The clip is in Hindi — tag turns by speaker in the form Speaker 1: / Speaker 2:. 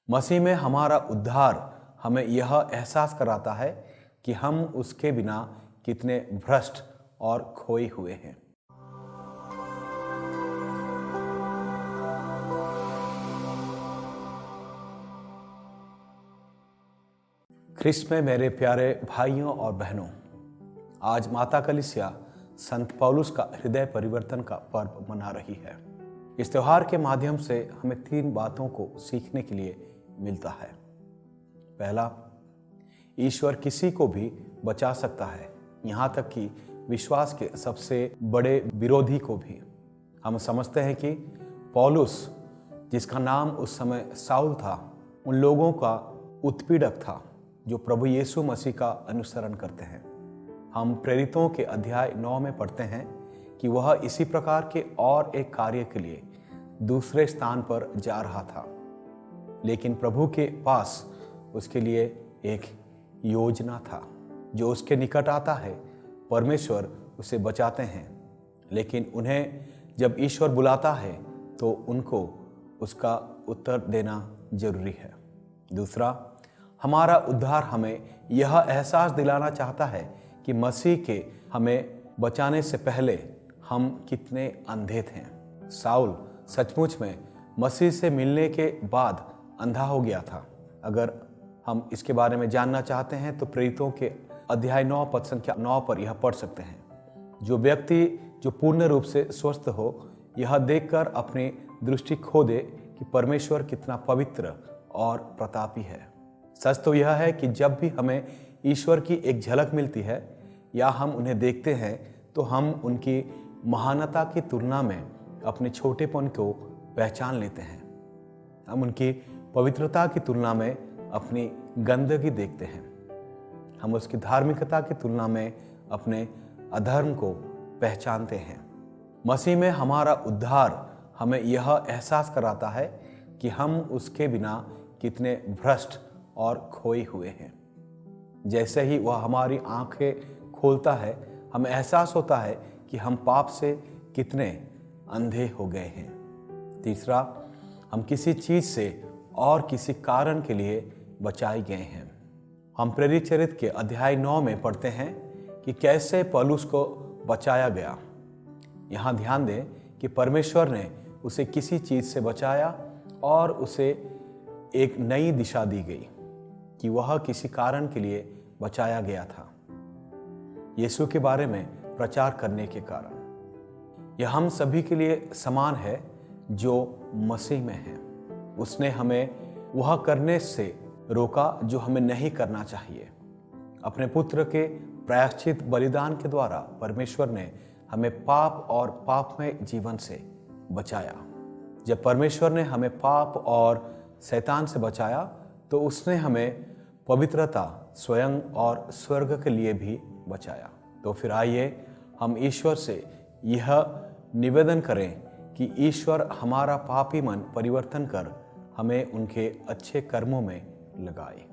Speaker 1: मसीह में हमारा उद्धार हमें यह एहसास कराता है कि हम उसके बिना कितने भ्रष्ट और खोए हुए हैं। ख्रिस्त में मेरे प्यारे भाइयों और बहनों, आज माता कलीसिया संत पौलुस का हृदय परिवर्तन का पर्व मना रही है। इस त्योहार के माध्यम से हमें 3 बातों को सीखने के लिए मिलता है। पहला, ईश्वर किसी को भी बचा सकता है, यहाँ तक कि विश्वास के सबसे बड़े विरोधी को भी। हम समझते हैं कि पौलुस, जिसका नाम उस समय साउल था, उन लोगों का उत्पीड़क था जो प्रभु यीशु मसीह का अनुसरण करते हैं। हम प्रेरितों के अध्याय 9 में पढ़ते हैं कि वह इसी प्रकार के और एक कार्य के लिए दूसरे स्थान पर जा रहा था, लेकिन प्रभु के पास उसके लिए एक योजना था। जो उसके निकट आता है, परमेश्वर उसे बचाते हैं, लेकिन उन्हें जब ईश्वर बुलाता है तो उनको उसका उत्तर देना जरूरी है। दूसरा, हमारा उद्धार हमें यह एहसास दिलाना चाहता है कि मसीह के हमें बचाने से पहले हम कितने अंधे थे। साउल सचमुच में मसीह से मिलने के बाद अंधा हो गया था। अगर हम इसके बारे में जानना चाहते हैं तो प्रेरितों के अध्याय 9 पद संख्या 9 पर यह पढ़ सकते हैं। जो व्यक्ति जो पूर्ण रूप से स्वस्थ हो, यह देखकर अपनी दृष्टि खो दे कि परमेश्वर कितना पवित्र और प्रतापी है। सच तो यह है कि जब भी हमें ईश्वर की एक झलक मिलती है या हम उन्हें देखते हैं तो हम उनकी महानता की तुलना में अपने छोटेपन को पहचान लेते हैं। हम उनकी पवित्रता की तुलना में अपनी गंदगी देखते हैं। हम उसकी धार्मिकता की तुलना में अपने अधर्म को पहचानते हैं। मसीह में हमारा उद्धार हमें यह एहसास कराता है कि हम उसके बिना कितने भ्रष्ट और खोए हुए हैं। जैसे ही वह हमारी आंखें खोलता है, हमें एहसास होता है कि हम पाप से कितने अंधे हो गए हैं। तीसरा, हम किसी चीज से और किसी कारण के लिए बचाए गए हैं। हम प्रेरित चरित्र के अध्याय 9 में पढ़ते हैं कि कैसे पौलुस को बचाया गया। यहाँ ध्यान दें कि परमेश्वर ने उसे किसी चीज से बचाया और उसे एक नई दिशा दी गई कि वह किसी कारण के लिए बचाया गया था, यीशु के बारे में प्रचार करने के कारण। यह हम सभी के लिए समान है जो मसीह में है। उसने हमें वह करने से रोका जो हमें नहीं करना चाहिए। अपने पुत्र के प्रायश्चित बलिदान के द्वारा परमेश्वर ने हमें पाप और पापमय जीवन से बचाया। जब परमेश्वर ने हमें पाप और शैतान से बचाया तो उसने हमें पवित्रता, स्वयं और स्वर्ग के लिए भी बचाया। तो फिर आइए हम ईश्वर से यह निवेदन करें कि ईश्वर हमारा पापी मन परिवर्तन कर हमें उनके अच्छे कर्मों में लगाए।